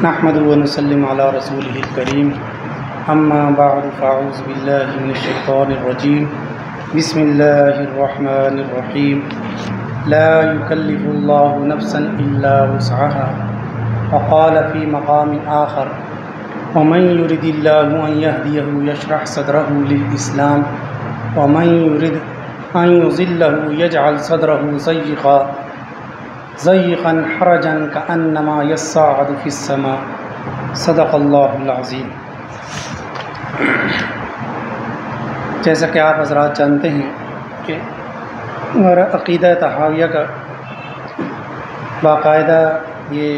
نحمده ونسلم على رسوله الكريم اما بعد فاعوذ بالله من الشيطان الرجيم بسم الله الرحمن الرحيم لا يكلف الله نفسا إلا وسعها وقال في مقام آخر ومن يرد الله أن يهديه يشرح صدره للإسلام ومن يرد أن يضله يجعل صدره ضيقا حرجا كأنما يصعد في السماء صدق اللہ العظیم۔ جیسا کہ آپ حضرات جانتے ہیں کہ ہمارا عقیدہ طحاویہ کا باقاعدہ یہ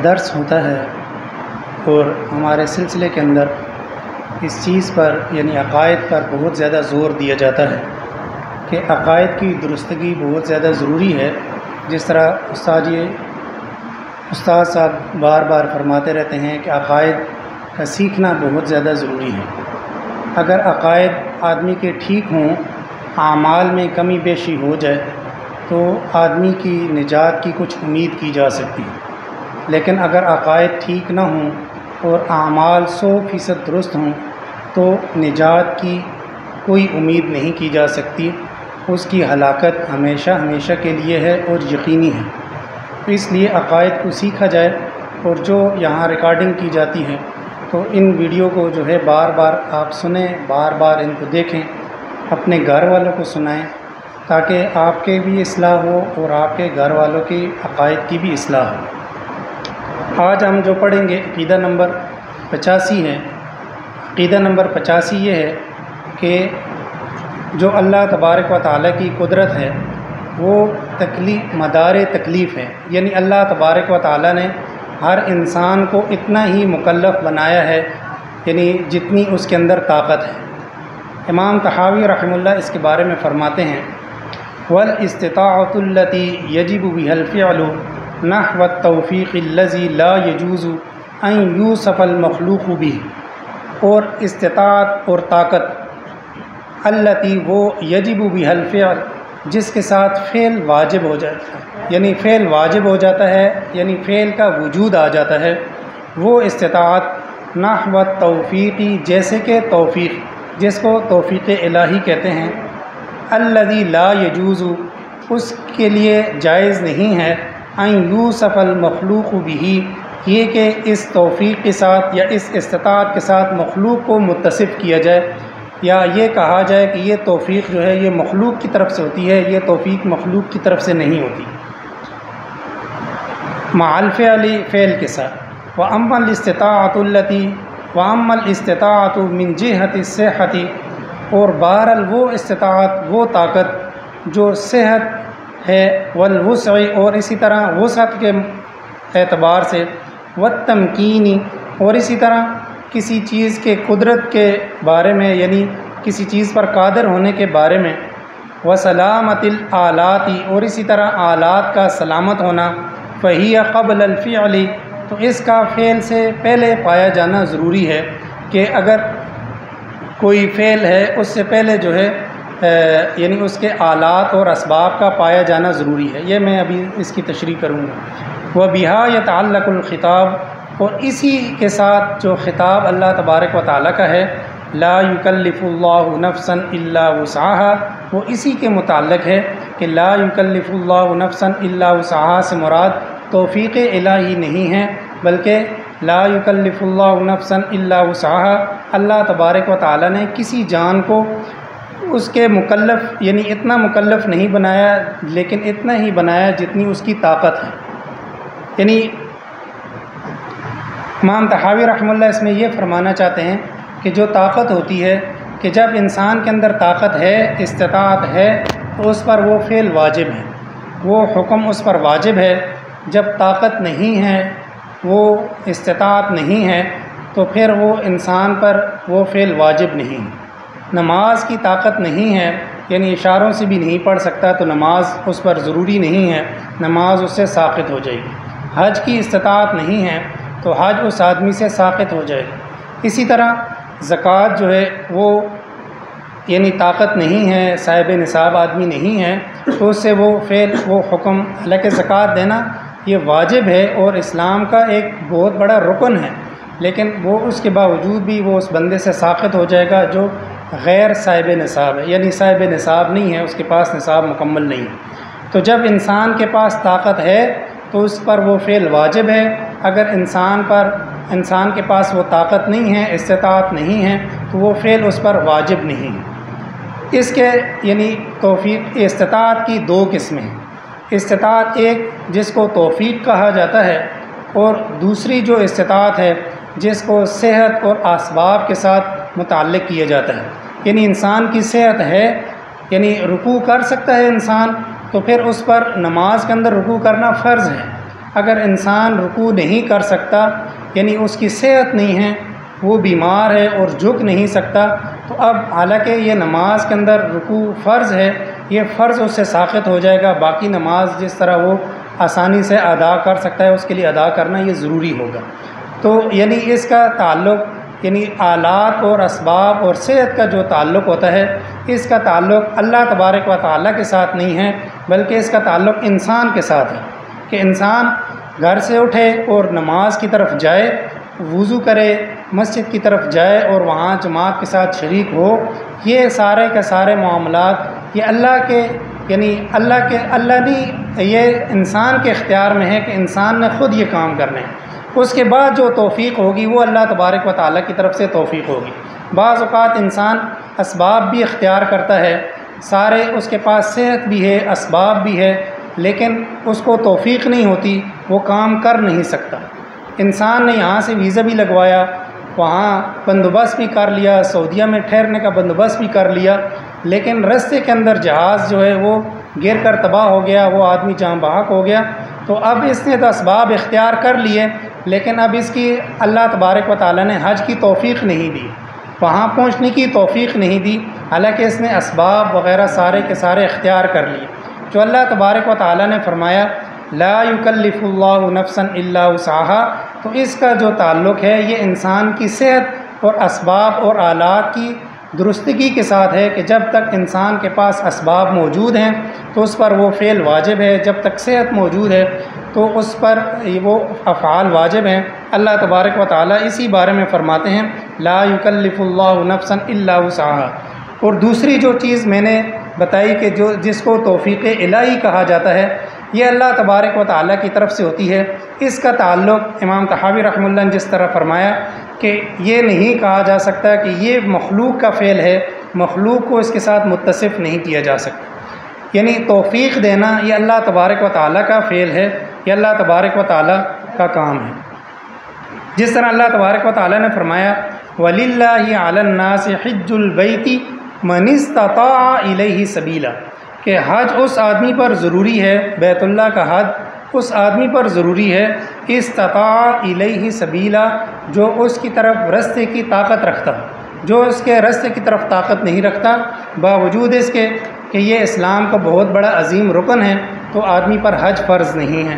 درس ہوتا ہے اور ہمارے سلسلے کے اندر اس چیز پر یعنی عقائد پر بہت زیادہ زور دیا جاتا ہے کہ عقائد کی درستگی بہت زیادہ ضروری ہے۔ جس طرح استاد صاحب بار بار فرماتے رہتے ہیں کہ عقائد کا سیکھنا بہت زیادہ ضروری ہے۔ اگر عقائد آدمی کے ٹھیک ہوں، اعمال میں کمی بیشی ہو جائے تو آدمی کی نجات کی کچھ امید کی جا سکتی ہے، لیکن اگر عقائد ٹھیک نہ ہوں اور اعمال 100% درست ہوں تو نجات کی کوئی امید نہیں کی جا سکتی، اس کی ہلاکت ہمیشہ کے لیے ہے اور یقینی ہے۔ تو اس لیے عقائد کو سیکھا جائے، اور جو یہاں ریکارڈنگ کی جاتی ہے تو ان ویڈیو کو جو ہے بار بار آپ سنیں، بار بار ان کو دیکھیں، اپنے گھر والوں کو سنائیں تاکہ آپ کے بھی اصلاح ہو اور آپ کے گھر والوں کی عقائد کی بھی اصلاح ہو۔ آج ہم جو پڑھیں گے عقیدہ نمبر 85 ہے۔ عقیدہ نمبر 85 یہ ہے کہ جو اللہ تبارک و تعالیٰ کی قدرت ہے وہ مدار تکلیف ہے، یعنی اللہ تبارک و تعالیٰ نے ہر انسان کو اتنا ہی مکلف بنایا ہے یعنی جتنی اس کے اندر طاقت ہے۔ امام طحاوی رحمہ اللہ اس کے بارے میں فرماتے ہیں وَالْإِسْتِطَاعَةُ الَّتِي يَجِبُ بِهَا الْفِعْلُ نَحْوَ التَّوْفِيقِ الَّذِي لَا يَجُوزُ أَن يُوصَفَ الْمَخْلُوقُ بِهِ، اور استطاعت اور طاقت التی وہ یجب بها الفعل جس کے ساتھ فعل واجب ہو جاتا ہے، یعنی فعل واجب ہو جاتا ہے، یعنی فعل کا وجود آ جاتا ہے، وہ استطاعت نحو التوفیقی جیسے کہ توفیق، جس کو توفیق الہی کہتے ہیں، الذی لا یجوز اس کے لیے جائز نہیں ہے ان یوصف المخلوق بہ، یہ کہ اس توفیق کے ساتھ یا اس استطاعت کے ساتھ مخلوق کو متصف کیا جائے، یا یہ کہا جائے کہ یہ توفیق جو ہے یہ مخلوق کی طرف سے ہوتی ہے، یہ توفیق مخلوق کی طرف سے نہیں ہوتی، مع الفعل فعل کے ساتھ۔ وَأَمَّا الِاسْتِطَاعَةُ الَّتِي وَأَمَّا الِاسْتِطَاعَةُ مِنْ جِهَةِ الصِّحَّةِ، اور بہرحال وہ استطاعت، وہ طاقت جو صحت ہے، والوسع اور اسی طرح وسعت کے اعتبار سے، والتمکین اور اسی طرح کسی چیز کے قدرت کے بارے میں یعنی کسی چیز پر قادر ہونے کے بارے میں، وسلامت الآلات اور اسی طرح آلات کا سلامت ہونا، فہی قبل الفعل تو اس کا فعل سے پہلے پایا جانا ضروری ہے، کہ اگر کوئی فعل ہے اس سے پہلے جو ہے یعنی اس کے آلات اور اسباب کا پایا جانا ضروری ہے۔ یہ میں ابھی اس کی تشریح کروں گا۔ وَبِهَا يَتَعَلَّقُ الْخِطَابُ، اور اسی کے ساتھ جو خطاب اللہ تبارک و تعالیٰ کا ہے، لا یکلف اللہ نفسا الا وسعها، وہ اسی کے متعلق ہے کہ لا یکلف اللہ نفسا الا وسعها سے مراد توفیق الہی نہیں ہے، بلکہ لا یکلف اللہ نفسا الا وسعها، اللہ تبارک و تعالیٰ نے کسی جان کو اس کے مکلف یعنی اتنا مکلف نہیں بنایا، لیکن اتنا ہی بنایا جتنی اس کی طاقت ہے۔ یعنی امام طحاوی رحمہ اللہ اس میں یہ فرمانا چاہتے ہیں کہ جو طاقت ہوتی ہے کہ جب انسان کے اندر طاقت ہے، استطاعت ہے، تو اس پر وہ فعل واجب ہے، وہ حکم اس پر واجب ہے۔ جب طاقت نہیں ہے، وہ استطاعت نہیں ہے، تو پھر وہ انسان پر وہ فعل واجب نہیں ہے۔ نماز کی طاقت نہیں ہے، یعنی اشاروں سے بھی نہیں پڑھ سکتا، تو نماز اس پر ضروری نہیں ہے، نماز اس سے ساقط ہو جائے گی۔ حج کی استطاعت نہیں ہے تو حج اس آدمی سے ساقط ہو جائے گا۔ اسی طرح زکوٰۃ جو ہے وہ یعنی طاقت نہیں ہے، صاحب نصاب آدمی نہیں ہے، تو اس سے وہ فعل وہ حکم، حالانکہ زکوٰۃ دینا یہ واجب ہے اور اسلام کا ایک بہت بڑا رکن ہے، لیکن وہ اس کے باوجود بھی وہ اس بندے سے ساقط ہو جائے گا جو غیر صاحب نصاب ہے، یعنی صاحب نصاب نہیں ہے، اس کے پاس نصاب مکمل نہیں ہے۔ تو جب انسان کے پاس طاقت ہے تو اس پر وہ فعل واجب ہے، اگر انسان کے پاس وہ طاقت نہیں ہے، استطاعت نہیں ہے، تو وہ فعل اس پر واجب نہیں ہے۔ اس کے یعنی توفیق استطاعت کی دو قسمیں ہیں، استطاعت ایک جس کو توفیق کہا جاتا ہے، اور دوسری جو استطاعت ہے جس کو صحت اور اسباب کے ساتھ متعلق کیا جاتا ہے۔ یعنی انسان کی صحت ہے، یعنی رکوع کر سکتا ہے انسان، تو پھر اس پر نماز کے اندر رکوع کرنا فرض ہے۔ اگر انسان رکوع نہیں کر سکتا، یعنی اس کی صحت نہیں ہے، وہ بیمار ہے اور جھک نہیں سکتا، تو اب حالانکہ یہ نماز کے اندر رکوع فرض ہے، یہ فرض اس سے ساقط ہو جائے گا، باقی نماز جس طرح وہ آسانی سے ادا کر سکتا ہے اس کے لیے ادا کرنا یہ ضروری ہوگا۔ تو یعنی اس کا تعلق یعنی آلات اور اسباب اور صحت کا جو تعلق ہوتا ہے، اس کا تعلق اللہ تبارک و تعالیٰ کے ساتھ نہیں ہے، بلکہ اس کا تعلق انسان کے ساتھ ہے، کہ انسان گھر سے اٹھے اور نماز کی طرف جائے، وضو کرے، مسجد کی طرف جائے اور وہاں جماعت کے ساتھ شریک ہو، یہ سارے کے سارے معاملات یہ اللہ کے یعنی اللہ نہیں، یہ انسان کے اختیار میں ہے کہ انسان نے خود یہ کام کرنے ہیں۔ اس کے بعد جو توفیق ہوگی وہ اللہ تبارک و تعالیٰ کی طرف سے توفیق ہوگی۔ بعض اوقات انسان اسباب بھی اختیار کرتا ہے، سارے اس کے پاس صحت بھی ہے، اسباب بھی ہے، لیکن اس کو توفیق نہیں ہوتی، وہ کام کر نہیں سکتا۔ انسان نے یہاں سے ویزا بھی لگوایا، وہاں بندوبست بھی کر لیا، سعودیہ میں ٹھہرنے کا بندوبست بھی کر لیا، لیکن رستے کے اندر جہاز جو ہے وہ گر کر تباہ ہو گیا، وہ آدمی جاں بحق ہو گیا۔ تو اب اس نے تو اسباب اختیار کر لیے، لیکن اب اس کی اللہ تبارک و تعالیٰ نے حج کی توفیق نہیں دی، وہاں پہنچنے کی توفیق نہیں دی، حالانکہ اس نے اسباب وغیرہ سارے کے سارے اختیار کر لیے۔ جو اللہ تبارک و تعالیٰ نے فرمایا لا یکلف اللہ نفسا الا وسعها، تو اس کا جو تعلق ہے یہ انسان کی صحت اور اسباب اور آلات کی درستگی کے ساتھ ہے، کہ جب تک انسان کے پاس اسباب موجود ہیں تو اس پر وہ فعل واجب ہے، جب تک صحت موجود ہے تو اس پر وہ افعال واجب ہیں۔ اللہ تبارک و تعالیٰ اسی بارے میں فرماتے ہیں لا یکلف اللہ نفسا الا وسعها۔ اور دوسری جو چیز میں نے بتائی کہ جس کو توفیق الہی کہا جاتا ہے، یہ اللہ تبارک و تعالیٰ کی طرف سے ہوتی ہے۔ اس کا تعلق امام طحاوی رحمہ اللہ نے جس طرح فرمایا کہ یہ نہیں کہا جا سکتا کہ یہ مخلوق کا فعل ہے، مخلوق کو اس کے ساتھ متصف نہیں کیا جا سکتا، یعنی توفیق دینا یہ اللہ تبارک و تعالیٰ کا فعل ہے، یہ اللہ تبارک و تعالیٰ کا کام ہے۔ جس طرح اللہ تبارک و تعالیٰ نے فرمایا وَلِلَّهِ عَلَى النَّاسِ حِجُّ الْبَيْتِ مَنِ اسْتَطَاعَ إِلَيْهِ سَبِيلًا، کہ حج اس آدمی پر ضروری ہے، بیت اللہ کا حج اس آدمی پر ضروری ہے، استطاع الیہ سبیلا، جو اس کی طرف رستے کی طاقت رکھتا، جو اس کے رستے کی طرف طاقت نہیں رکھتا، باوجود اس کے کہ یہ اسلام کا بہت بڑا عظیم رکن ہے، تو آدمی پر حج فرض نہیں ہے۔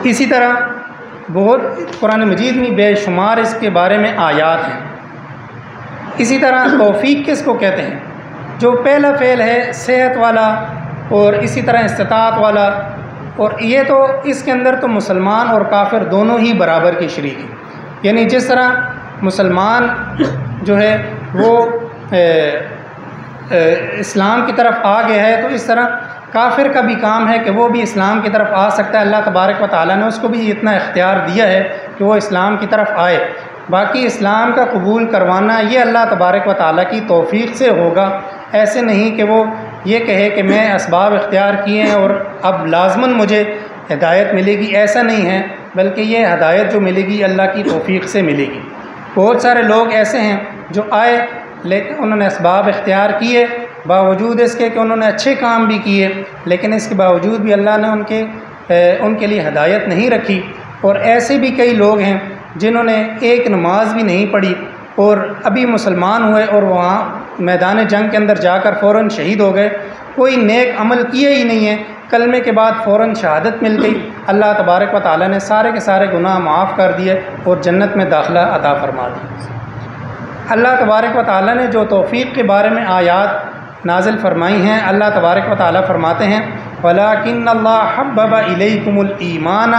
اسی طرح بہت قرآن مجید میں بے شمار اس کے بارے میں آیات ہیں۔ اسی طرح توفیق کس کو کہتے ہیں؟ جو پہلا فعل ہے صحت والا اور اسی طرح استطاعت والا، اور یہ تو اس کے اندر تو مسلمان اور کافر دونوں ہی برابر کے شریک ہیں، یعنی جس طرح مسلمان جو ہے وہ اسلام کی طرف آ گیا ہے، تو اس طرح کافر کا بھی کام ہے کہ وہ بھی اسلام کی طرف آ سکتا ہے۔ اللہ تبارک و تعالیٰ نے اس کو بھی اتنا اختیار دیا ہے کہ وہ اسلام کی طرف آئے۔ باقی اسلام کا قبول کروانا یہ اللہ تبارک و تعالیٰ کی توفیق سے ہوگا، ایسے نہیں کہ وہ یہ کہے کہ میں اسباب اختیار کیے ہیں اور اب لازماً مجھے ہدایت ملے گی، ایسا نہیں ہے، بلکہ یہ ہدایت جو ملے گی اللہ کی توفیق سے ملے گی۔ بہت سارے لوگ ایسے ہیں جو آئے لیکن انہوں نے اسباب اختیار کیے، باوجود اس کے کہ انہوں نے اچھے کام بھی کیے، لیکن اس کے باوجود بھی اللہ نے ان کے لیے ہدایت نہیں رکھی۔ اور ایسے بھی کئی لوگ ہیں جنہوں نے ایک نماز بھی نہیں پڑھی اور ابھی مسلمان ہوئے اور وہاں میدان جنگ کے اندر جا کر فوراً شہید ہو گئے، کوئی نیک عمل کیا ہی نہیں ہے، کلمے کے بعد فوراً شہادت مل گئی، اللہ تبارک و تعالیٰ نے سارے کے سارے گناہ معاف کر دیے اور جنت میں داخلہ عطا فرما دی۔ اللہ تبارک و تعالیٰ نے جو توفیق کے بارے میں آیات نازل فرمائی ہیں، اللہ تبارک و تعالیٰ فرماتے ہیں وَلَٰكِنَّ اللَّهَ حَبَّبَ إِلَيْكُمُ الْإِيمَانَ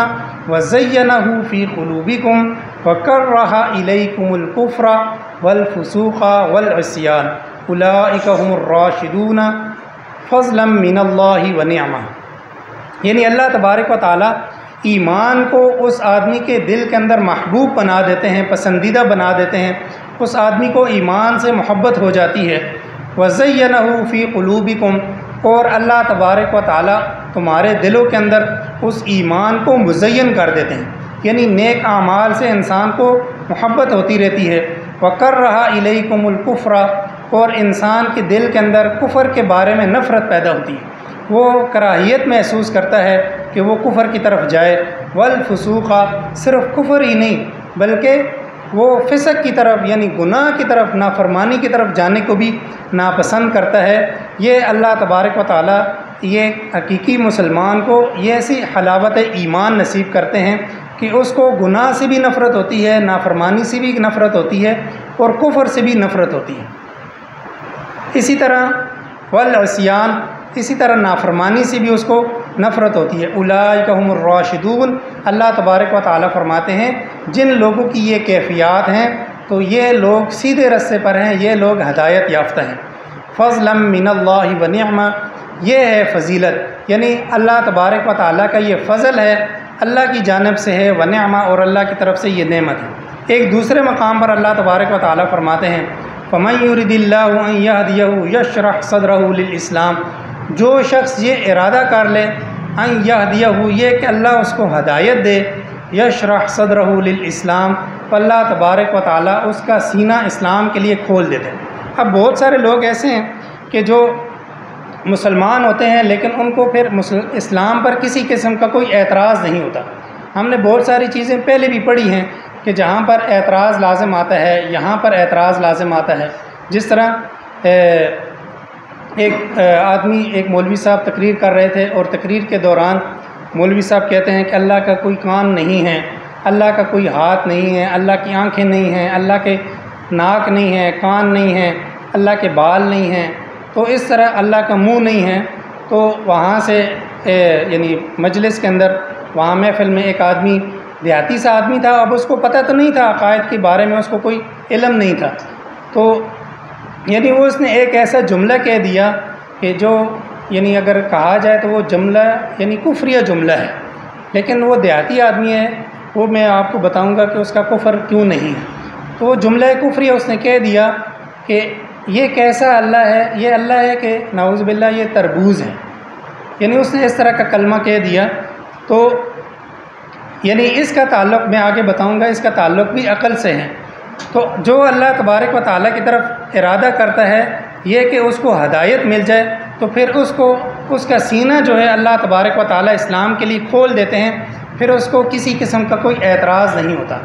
وَزَيَّنَهُ فِي قُلُوبِكُمْ وَكَرَّهَ إِلَيْكُمُ الْكُفْرَ وَالْفُسُوقَ وَالْعِصْيَانَ أُولَٰئِكَ هُمُ الرَّاشِدُونَ فَضْلًا مِّنَ اللَّهِ وَنِعْمَةً۔ یعنی اللہ تبارک و تعالیٰ ایمان کو اس آدمی کے دل کے اندر محبوب بنا دیتے ہیں، پسندیدہ بنا دیتے ہیں، اس آدمی کو ایمان سے محبت ہو جاتی ہے۔ وَزَيَّنَهُ فِي قُلُوبِكُمْ، اور اللہ تبارک و تعالیٰ تمہارے دلوں کے اندر اس ایمان کو مزین کر دیتے ہیں، یعنی نیک اعمال سے انسان کو محبت ہوتی رہتی ہے۔ وَكَرَّهَ إِلَيْكُمُ الْكُفْرَ، اور انسان کے دل کے اندر کفر کے بارے میں نفرت پیدا ہوتی ہے، وہ کراہیت محسوس کرتا ہے کہ وہ کفر کی طرف جائے۔ وَالْفُسُوقَ، صرف کفر ہی نہیں بلکہ وہ فسق کی طرف یعنی گناہ کی طرف، نافرمانی کی طرف جانے کو بھی ناپسند کرتا ہے۔ یہ اللہ تبارک و تعالیٰ یہ حقیقی مسلمان کو یہ ایسی حلاوت ایمان نصیب کرتے ہیں کہ اس کو گناہ سے بھی نفرت ہوتی ہے، نافرمانی سے بھی نفرت ہوتی ہے، اور کفر سے بھی نفرت ہوتی ہے۔ اسی طرح والعصیان، اسی طرح نافرمانی سے بھی اس کو نفرت ہوتی ہے۔ اولئک هم الراشدون، اللہ تبارک و تعالیٰ فرماتے ہیں جن لوگوں کی یہ کیفیات ہیں تو یہ لوگ سیدھے رستے پر ہیں، یہ لوگ ہدایت یافتہ ہیں۔ فضلا من اللہ ونعمہ، یہ ہے فضیلت، یعنی اللہ تبارک و تعالیٰ کا یہ فضل ہے، اللہ کی جانب سے ہے، ونعمہ، اور اللہ کی طرف سے یہ نعمت ہے۔ ایک دوسرے مقام پر اللہ تبارک و تعالیٰ فرماتے ہیں فَمَن يُرِدِ اللَّهُ أَن يَهْدِيَهُ يَشْرَحْ صَدْرَهُ لِلْإِسْلَامِ، جو شخص یہ ارادہ کر لے ان یہدیہ، یہ کہ اللہ اس کو ہدایت دے، یشرح صدرہ للاسلام، تو اللہ تبارک و تعالیٰ اس کا سینہ اسلام کے لیے کھول دیتے ہیں۔ اب بہت سارے لوگ ایسے ہیں کہ جو مسلمان ہوتے ہیں لیکن ان کو پھر اسلام پر کسی قسم کا کوئی اعتراض نہیں ہوتا۔ ہم نے بہت ساری چیزیں پہلے بھی پڑھی ہیں کہ جہاں پر اعتراض لازم آتا ہے یہاں پر اعتراض لازم آتا ہے۔ جس طرح ایک آدمی، ایک مولوی صاحب تقریر کر رہے تھے، اور تقریر کے دوران مولوی صاحب کہتے ہیں کہ اللہ کا کوئی کان نہیں ہے، اللہ کا کوئی ہاتھ نہیں ہے، اللہ کی آنکھیں نہیں ہیں، اللہ کے ناک نہیں ہے، کان نہیں ہے، اللہ کے بال نہیں ہیں، تو اس طرح اللہ کا منہ نہیں ہے۔ تو وہاں سے یعنی مجلس کے اندر، وہاں محفل میں ایک آدمی دیہاتی سا آدمی تھا، اب اس کو پتہ تو نہیں تھا عقائد کے بارے میں، اس کو کوئی علم نہیں تھا، تو یعنی وہ اس نے ایک ایسا جملہ کہہ دیا کہ جو یعنی اگر کہا جائے تو وہ جملہ یعنی کفریہ جملہ ہے، لیکن وہ دیہاتی آدمی ہے، وہ میں آپ کو بتاؤں گا کہ اس کا کفر کیوں نہیں ہے۔ تو وہ جملہ کفریہ اس نے کہہ دیا کہ یہ کیسا اللہ ہے، یہ اللہ ہے کہ نعوذ باللہ یہ تربوز ہے، یعنی اس نے اس طرح کا کلمہ کہہ دیا۔ تو یعنی اس کا تعلق میں آگے بتاؤں گا، اس کا تعلق بھی عقل سے ہے۔ تو جو اللہ تبارک و تعالیٰ کی طرف ارادہ کرتا ہے یہ کہ اس کو ہدایت مل جائے، تو پھر اس کا سینہ جو ہے اللہ تبارک و تعالیٰ اسلام کے لیے کھول دیتے ہیں، پھر اس کو کسی قسم کا کوئی اعتراض نہیں ہوتا۔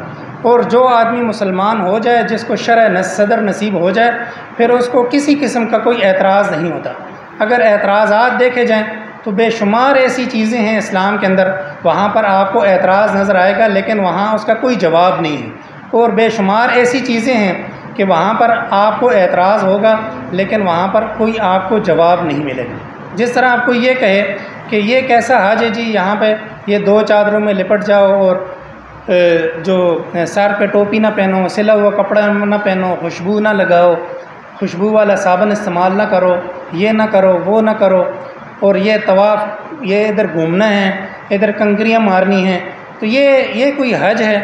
اور جو آدمی مسلمان ہو جائے، جس کو شرع صدر نصیب ہو جائے، پھر اس کو کسی قسم کا کوئی اعتراض نہیں ہوتا۔ اگر اعتراضات دیکھے جائیں تو بے شمار ایسی چیزیں ہیں اسلام کے اندر، وہاں پر آپ کو اعتراض نظر آئے گا لیکن وہاں اس کا کوئی جواب نہیں ہے، اور بے شمار ایسی چیزیں ہیں کہ وہاں پر آپ کو اعتراض ہوگا لیکن وہاں پر کوئی آپ کو جواب نہیں ملے گا۔ جس طرح آپ کو یہ کہے کہ یہ کیسا حج ہے جی، یہاں پہ یہ 2 چادروں میں لپٹ جاؤ، اور جو سر پہ ٹوپی نہ پہنو، سلا ہوا کپڑا نہ پہنو، خوشبو نہ لگاؤ، خوشبو والا صابن استعمال نہ کرو، یہ نہ کرو، وہ نہ کرو، اور یہ طواف، یہ ادھر گھومنا ہے، ادھر کنکریاں مارنی ہیں، تو یہ کوئی حج ہے؟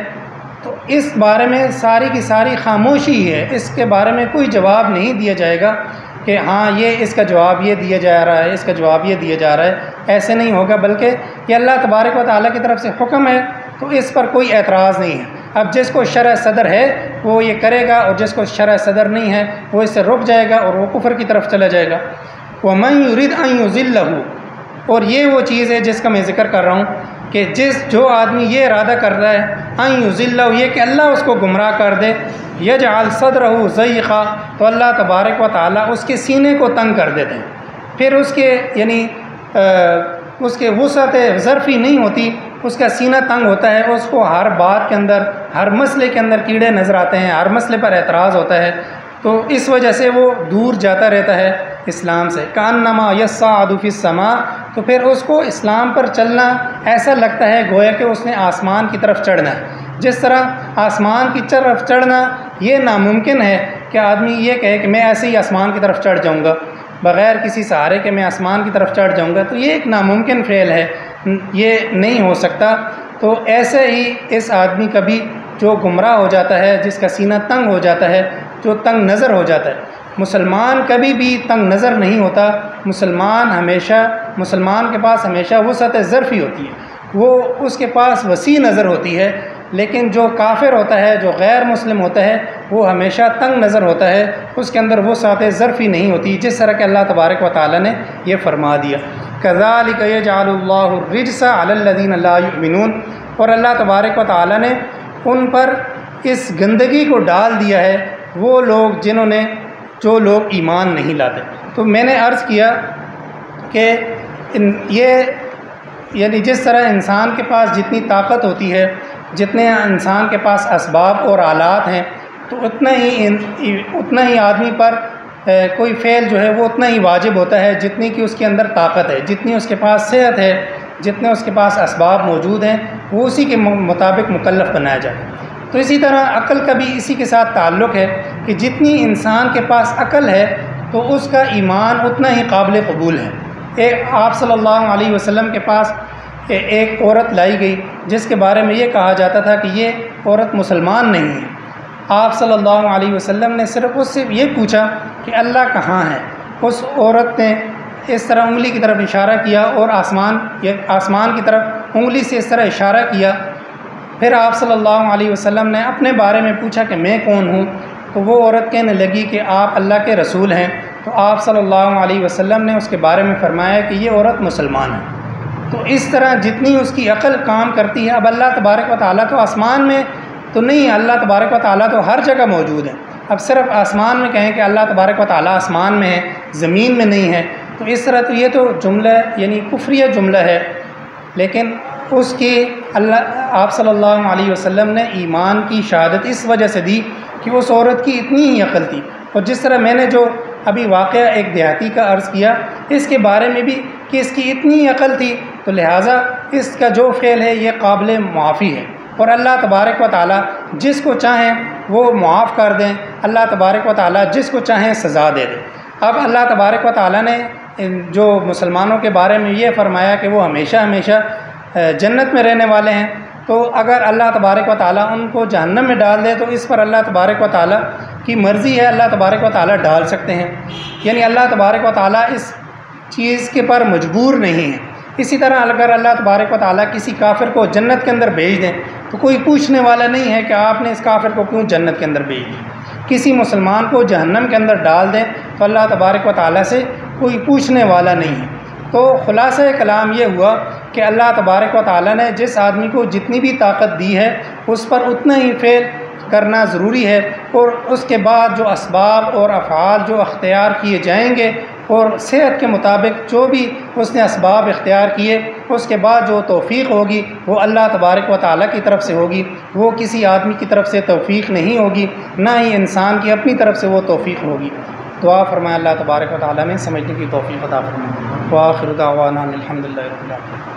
تو اس بارے میں ساری کی ساری خاموشی ہے، اس کے بارے میں کوئی جواب نہیں دیا جائے گا کہ ہاں یہ اس کا جواب یہ دیا جا رہا ہے، اس کا جواب یہ دیا جا رہا ہے، ایسے نہیں ہوگا، بلکہ یہ اللہ تبارک و تعالیٰ کی طرف سے حکم ہے تو اس پر کوئی اعتراض نہیں ہے۔ اب جس کو شرع صدر ہے وہ یہ کرے گا، اور جس کو شرع صدر نہیں ہے وہ اس سے رک جائے گا اور وہ کفر کی طرف چلا جائے گا۔ وَمَن يُرِدْ أَن يُضِلَّهُ، اور یہ وہ چیز ہے جس کا میں ذکر کر رہا ہوں کہ جو آدمی یہ ارادہ کر رہا ہے أن يُضِلَّهُ، یہ کہ اللہ اس کو گمراہ کر دے، يَجْعَلْ صَدْرَهُ ضَيِّقًا، تو اللہ تبارک و تعالیٰ اس کے سینے کو تنگ کر دیتے ہیں، پھر اس کے یعنی اس کے وسعت ظرفی نہیں ہوتی، اس کا سینہ تنگ ہوتا ہے، اس کو ہر بات کے اندر، ہر مسئلے کے اندر کیڑے نظر آتے ہیں، ہر مسئلے پر اعتراض ہوتا ہے، تو اس وجہ سے وہ دور جاتا رہتا ہے اسلام سے۔ کأنما یصعد فی السماء، تو پھر اس کو اسلام پر چلنا ایسا لگتا ہے گویا کہ اس نے آسمان کی طرف چڑھنا ہے۔ جس طرح آسمان کی طرف چڑھنا یہ ناممکن ہے کہ آدمی یہ کہے کہ میں ایسے ہی آسمان کی طرف چڑھ جاؤں گا بغیر کسی سہارے کے، میں آسمان کی طرف چڑھ جاؤں گا، تو یہ ایک ناممکن فعل ہے، یہ نہیں ہو سکتا۔ تو ایسے ہی اس آدمی کا بھی جو گمراہ ہو جاتا ہے، جس کا سینہ تنگ ہو جاتا ہے، جو تنگ نظر ہو جاتا ہے، مسلمان کبھی بھی تنگ نظر نہیں ہوتا۔ مسلمان کے پاس ہمیشہ وسعت ظرفی ہوتی ہے، وہ اس کے پاس وسیع نظر ہوتی ہے، لیکن جو کافر ہوتا ہے، جو غیر مسلم ہوتا ہے، وہ ہمیشہ تنگ نظر ہوتا ہے، اس کے اندر وسعت ظرفی نہیں ہوتی، جس طرح کہ اللہ تبارک و تعالیٰ نے یہ فرما دیا کذالک یجعل اللہ الرجس علی الذین لا یؤمنون، اور اللہ تبارک و تعالیٰ نے ان پر اس گندگی کو ڈال دیا ہے وہ لوگ جو لوگ ایمان نہیں لاتے۔ تو میں نے عرض کیا کہ یہ یعنی جس طرح انسان کے پاس جتنی طاقت ہوتی ہے، جتنے انسان کے پاس اسباب اور آلات ہیں، تو اتنا ہی آدمی پر کوئی فعل جو ہے وہ اتنا ہی واجب ہوتا ہے جتنی کہ اس کے اندر طاقت ہے، جتنی اس کے پاس صحت ہے، جتنے اس کے پاس اسباب موجود ہیں، وہ اسی کے مطابق مکلف بنایا جائے۔ تو اسی طرح عقل کا بھی اسی کے ساتھ تعلق ہے کہ جتنی انسان کے پاس عقل ہے تو اس کا ایمان اتنا ہی قابل قبول ہے۔ آپ صلی اللہ علیہ وسلم کے پاس ایک عورت لائی گئی جس کے بارے میں یہ کہا جاتا تھا کہ یہ عورت مسلمان نہیں ہے۔ آپ صلی اللہ علیہ وسلم نے صرف اس سے یہ پوچھا کہ اللہ کہاں ہے؟ اس عورت نے اس طرح انگلی کی طرف اشارہ کیا اور آسمان کی طرف انگلی سے اس طرح اشارہ کیا۔ پھر آپ صلی اللہ علیہ وسلم نے اپنے بارے میں پوچھا کہ میں کون ہوں؟ تو وہ عورت کہنے لگی کہ آپ اللہ کے رسول ہیں۔ تو آپ صلی اللہ علیہ وسلم نے اس کے بارے میں فرمایا کہ یہ عورت مسلمان ہے۔ تو اس طرح جتنی اس کی عقل کام کرتی ہے، اب اللہ تبارک و تعالیٰ تو آسمان میں تو نہیں، اللہ تبارک و تعالیٰ تو ہر جگہ موجود ہے۔ اب صرف آسمان میں کہیں کہ اللہ تبارک و تعالیٰ آسمان میں ہے، زمین میں نہیں ہے، تو اس طرح تو یہ تو جملہ یعنی کفریہ جملہ ہے۔ لیکن اس کی آپ صلی اللہ علیہ وسلم نے ایمان کی شہادت اس وجہ سے دی کہ اس عورت کی اتنی ہی عقل تھی۔ اور جس طرح میں نے جو ابھی واقعہ ایک دیہاتی کا عرض کیا، اس کے بارے میں بھی کہ اس کی اتنی عقل تھی، تو لہٰذا اس کا جو فعل ہے یہ قابل معافی ہے، اور اللہ تبارک و تعالیٰ جس کو چاہیں وہ معاف کر دیں، اللہ تبارک و تعالیٰ جس کو چاہیں سزا دے دیں۔ اب اللہ تبارک و تعالیٰ نے جو مسلمانوں کے بارے میں یہ فرمایا کہ وہ ہمیشہ ہمیشہ جنت میں رہنے والے ہیں، تو اگر اللہ تبارک و تعالیٰ ان کو جہنم میں ڈال دے تو اس پر اللہ تبارک و تعالیٰ کی مرضی ہے، اللہ تبارک و تعالیٰ ڈال سکتے ہیں، یعنی اللہ تبارک و تعالیٰ اس چیز کے پر مجبور نہیں ہے۔ اسی طرح اگر اللہ تبارک و تعالیٰ کسی کافر کو جنت کے اندر بھیج دیں تو کوئی پوچھنے والا نہیں ہے کہ آپ نے اس کافر کو کیوں جنت کے اندر بھیج دی۔ کسی مسلمان کو جہنم کے اندر ڈال دیں تو اللہ تبارک و تعالیٰ سے کوئی پوچھنے والا نہیں ہے۔ تو خلاصہ کلام یہ ہوا کہ اللہ تبارک و تعالیٰ نے جس آدمی کو جتنی بھی طاقت دی ہے اس پر اتنا ہی فعل کرنا ضروری ہے، اور اس کے بعد جو اسباب اور افعال جو اختیار کیے جائیں گے اور صحت کے مطابق جو بھی اس نے اسباب اختیار کیے، اس کے بعد جو توفیق ہوگی وہ اللہ تبارک و تعالیٰ کی طرف سے ہوگی، وہ کسی آدمی کی طرف سے توفیق نہیں ہوگی، نہ ہی انسان کی اپنی طرف سے وہ توفیق ہوگی۔ دعا فرمائے اللہ تبارک و تعالیٰ میں سمجھنے کی توفیق عطا فرمائے۔ وآخر دعوانا الحمدللہ رب العالمین۔